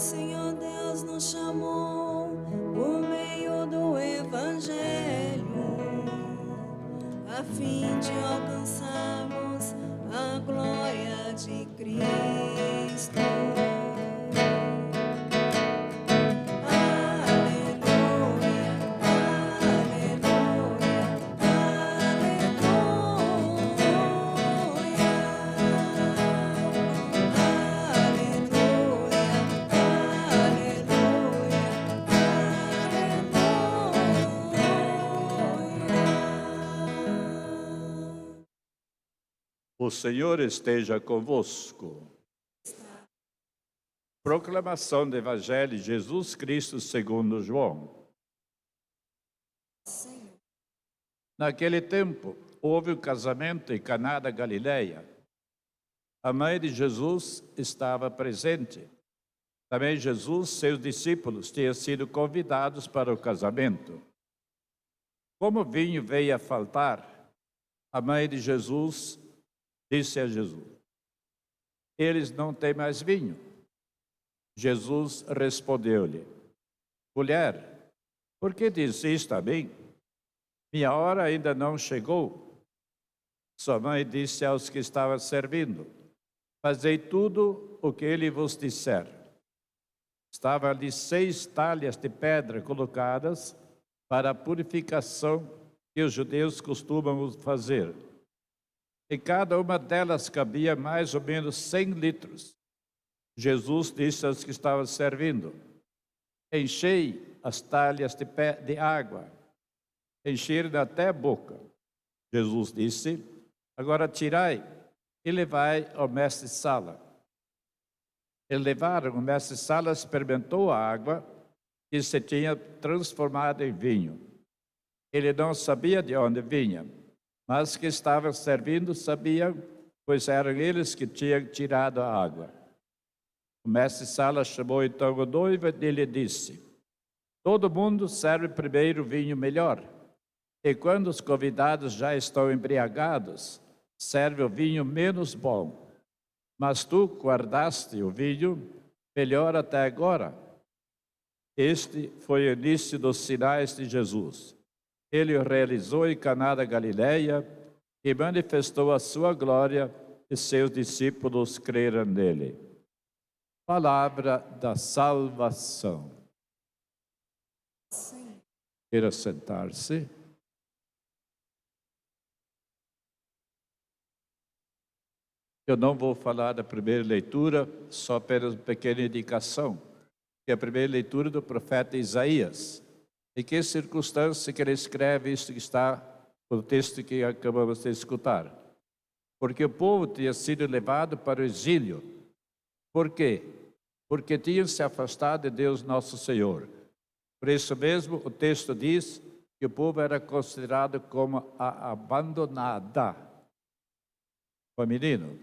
Senhor Deus nos chamou por meio do Evangelho, a fim de alcançarmos a glória de Cristo. O Senhor esteja convosco. Proclamação do Evangelho de Jesus Cristo segundo João. Naquele tempo, houve o casamento em Caná da Galileia. A mãe de Jesus estava presente. Também Jesus e seus discípulos tinham sido convidados para o casamento. Como o vinho veio a faltar, a mãe de Jesus disse a Jesus: eles não têm mais vinho. Jesus respondeu-lhe: mulher, por que diz isto a mim? Minha hora ainda não chegou. Sua mãe disse aos que estavam servindo: fazei tudo o que ele vos disser. Estavam ali 6 talhas de pedra colocadas para a purificação que os judeus costumam fazer. Em cada uma delas cabia mais ou menos 100 litros. Jesus disse aos que estavam servindo: enchei as talhas de água. Encheram até a boca. Jesus disse: agora tirai e levai ao mestre-sala. Eles levaram, o mestre-sala experimentou a água que se tinha transformado em vinho. Ele não sabia de onde vinha, mas que estavam servindo sabiam, pois eram eles que tinham tirado a água. O mestre-sala chamou então o noivo e lhe disse: todo mundo serve primeiro o vinho melhor, e quando os convidados já estão embriagados, serve o vinho menos bom. Mas tu guardaste o vinho melhor até agora. Este foi o início dos sinais de Jesus. Ele o realizou em Caná da Galileia e manifestou a sua glória, e seus discípulos creram nele. Palavra da salvação. Queira sentar-se. Eu não vou falar da primeira leitura, só apenas uma pequena indicação, que é a primeira leitura do profeta Isaías. Em que circunstância que ele escreve isso que está no texto que acabamos de escutar? Porque o povo tinha sido levado para o exílio. Por quê? Porque tinham se afastado de Deus nosso Senhor. Por isso mesmo o texto diz que o povo era considerado como a abandonada. Feminino.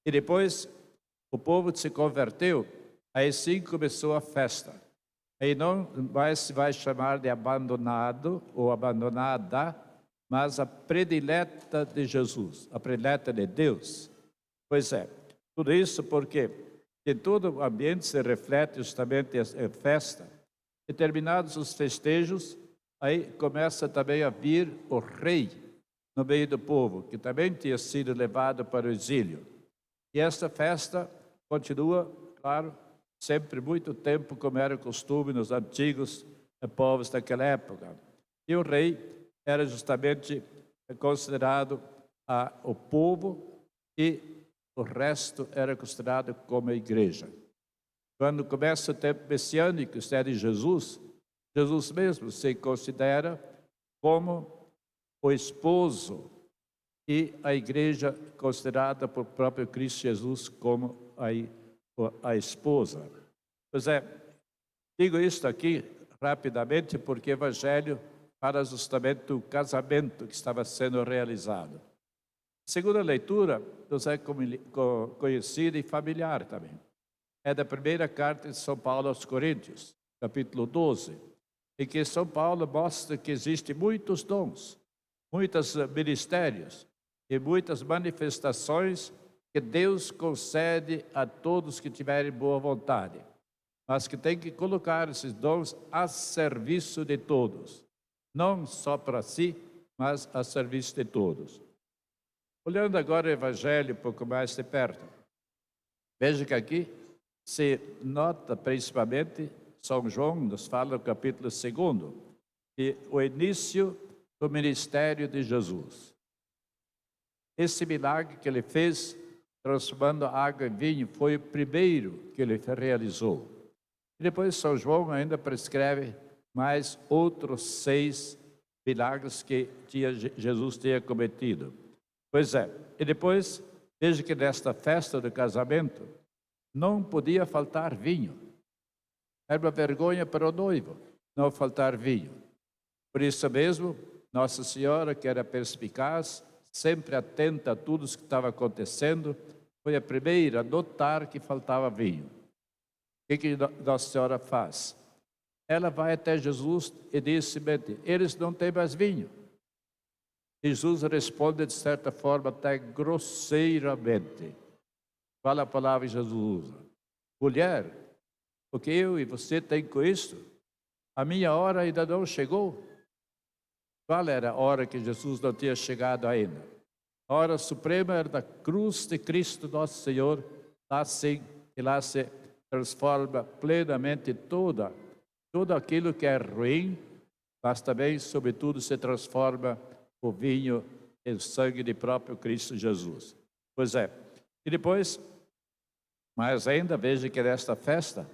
E depois o povo se converteu, aí sim começou a festa. Aí não mais se vai chamar de abandonado ou abandonada, mas a predileta de Jesus, a predileta de Deus. Pois é, tudo isso porque em todo o ambiente se reflete justamente a festa. E terminados os festejos, aí começa também a vir o rei no meio do povo, que também tinha sido levado para o exílio. E esta festa continua, claro, sempre muito tempo, como era o costume nos antigos povos daquela época. E o rei era justamente considerado o povo e o resto era considerado como a igreja. Quando começa o tempo messiânico, isto é de Jesus, Jesus mesmo se considera como o esposo e a igreja considerada por próprio Cristo Jesus como a esposa. Pois é, digo isto aqui rapidamente porque o Evangelho fala justamente do casamento que estava sendo realizado. A segunda leitura nos é conhecida e familiar também. É da primeira carta de São Paulo aos Coríntios, capítulo 12, em que São Paulo mostra que existem muitos dons, muitos ministérios e muitas manifestações que Deus concede a todos que tiverem boa vontade. mas que tem que colocar esses dons a serviço de todos, não só para si, mas a serviço de todos. Olhando agora o Evangelho um pouco mais de perto, veja que aqui se nota principalmente, São João nos fala no capítulo 2, que o início do ministério de Jesus. Esse milagre que ele fez, transformando a água em vinho, foi o primeiro que ele realizou. E depois São João ainda prescreve mais outros 6 milagres que Jesus tinha cometido. Pois é, e depois, veja que nesta festa do casamento, não podia faltar vinho. Era uma vergonha para o noivo não faltar vinho. Por isso mesmo, Nossa Senhora, que era perspicaz, sempre atenta a tudo o que estava acontecendo, foi a primeira a notar que faltava vinho. O que Nossa Senhora faz? Ela vai até Jesus e diz: eles não têm mais vinho. Jesus responde de certa forma até grosseiramente. Fala a palavra que Jesus usa: mulher, o que eu e você tem com isso? A minha hora ainda não chegou. Qual era a hora que Jesus não tinha chegado ainda? A hora suprema era da cruz de Cristo nosso Senhor, lá sim, e lá se transforma plenamente tudo aquilo que é ruim, mas também, sobretudo, se transforma o vinho em sangue de próprio Cristo Jesus. Pois é. E depois, mas ainda veja que nesta festa,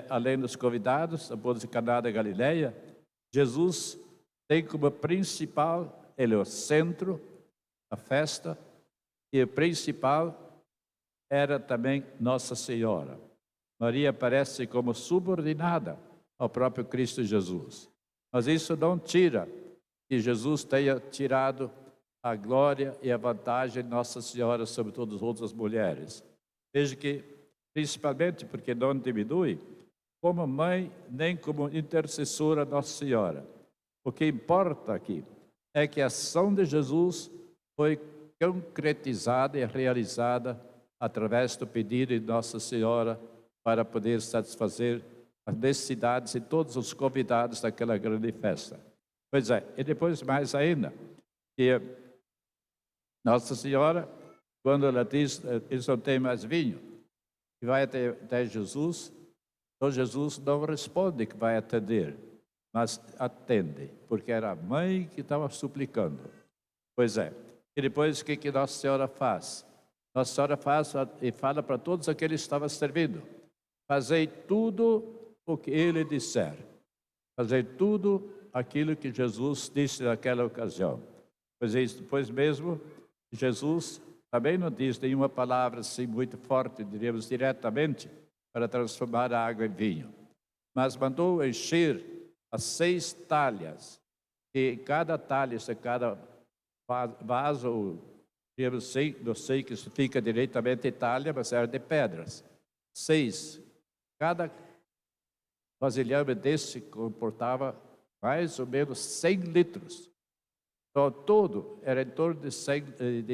além dos convidados, a boda de Caná da Galileia, Jesus tem como principal, ele é o centro da festa, e o principal era também Nossa Senhora. Maria aparece como subordinada ao próprio Cristo Jesus. Mas isso não tira que Jesus tenha tirado a glória e a vantagem de Nossa Senhora sobre todas as outras mulheres. Veja que, principalmente porque não diminui, como mãe, nem como intercessora Nossa Senhora. O que importa aqui é que a ação de Jesus foi concretizada e realizada através do pedido de Nossa Senhora para poder satisfazer as necessidades de todos os convidados daquela grande festa. Pois é, e depois mais ainda, que Nossa Senhora, quando ela diz, eles não têm mais vinho, e vai até Jesus, então Jesus não responde que vai atender, mas atende, porque era a mãe que estava suplicando. Pois é, e depois o que Nossa Senhora faz? Nossa Senhora faz e fala para todos aqueles que estavam servindo: fazei tudo o que ele disser, fazei tudo aquilo que Jesus disse naquela ocasião. Pois é, depois mesmo, Jesus também não diz nenhuma palavra assim muito forte, diríamos diretamente, para transformar a água em vinho, mas mandou encher as 6 talhas, e cada talha, cada vaso, não sei que isso fica diretamente em talha, mas era de pedras. 6. Cada vasilhame desse comportava mais ou menos 100 litros. Então, todo era em torno de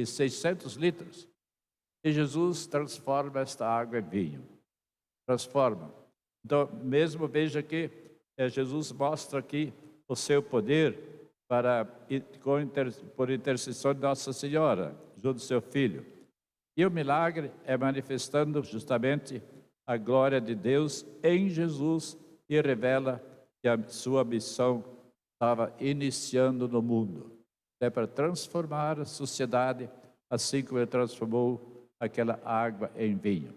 600 litros. E Jesus transforma esta água em vinho. Transforma. Então, mesmo veja que Jesus mostra aqui o seu poder por intercessão de Nossa Senhora, junto do seu Filho. E o milagre é manifestando justamente a glória de Deus em Jesus, e revela que a sua missão estava iniciando no mundo. É para transformar a sociedade, assim como ele transformou aquela água em vinho.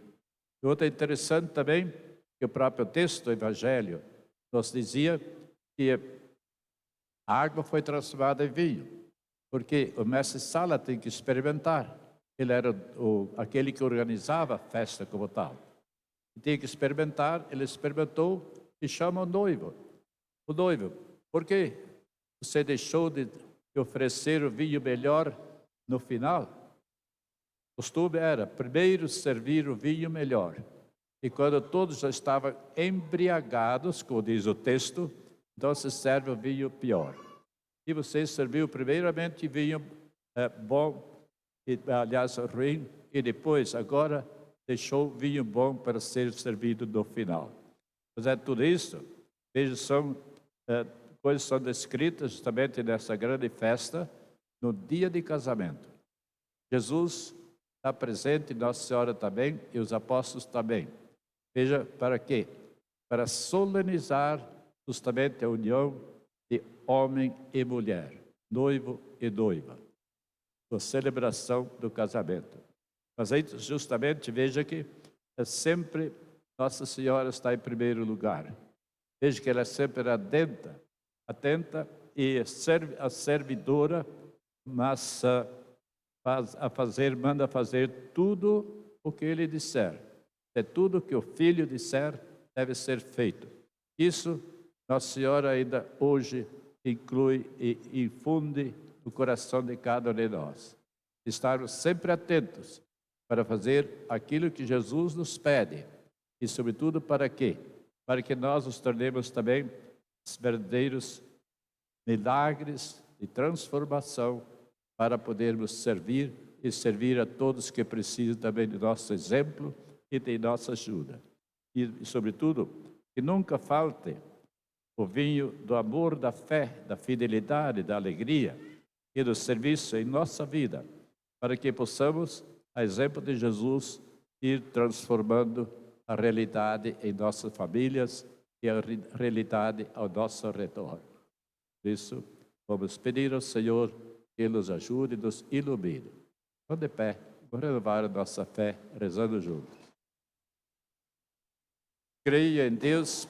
E outra interessante também, que o próprio texto do Evangelho nos dizia que a água foi transformada em vinho, porque o mestre Sala tem que experimentar. Ele era aquele que organizava a festa como tal. Tem que experimentar, ele experimentou e chama o noivo. O noivo, por que você deixou de oferecer o vinho melhor no final? O costume era primeiro servir o vinho melhor. E quando todos já estavam embriagados, como diz o texto, então se serve o vinho pior. E você serviu primeiramente vinho bom, aliás ruim, e depois agora deixou vinho bom para ser servido no final. Mas é tudo isso, veja, coisas são descritas justamente nessa grande festa, no dia de casamento. Jesus está presente, Nossa Senhora também, e os apóstolos também. Veja, para quê? Para solenizar justamente a união de homem e mulher, noivo e noiva, a celebração do casamento. Mas aí, justamente, veja que é sempre Nossa Senhora está em primeiro lugar. Veja que ela é sempre atenta e a servidora, mas manda fazer tudo o que ele disser. É tudo que o filho disser deve ser feito. Isso Nossa Senhora ainda hoje inclui e infunde no coração de cada um de nós. Estarmos sempre atentos para fazer aquilo que Jesus nos pede. E, sobretudo, para quê? Para que nós nos tornemos também verdadeiros milagres de transformação, para podermos servir e servir a todos que precisam também de nosso exemplo e de nossa ajuda. E, sobretudo, que nunca falte o vinho do amor, da fé, da fidelidade, da alegria e do serviço em nossa vida, para que possamos, a exemplo de Jesus, ir transformando a realidade em nossas famílias e a realidade ao nosso redor. Por isso, vamos pedir ao Senhor que nos ajude e nos ilumine. Vamos de pé, vamos renovar a nossa fé, rezando juntos. Creio em Deus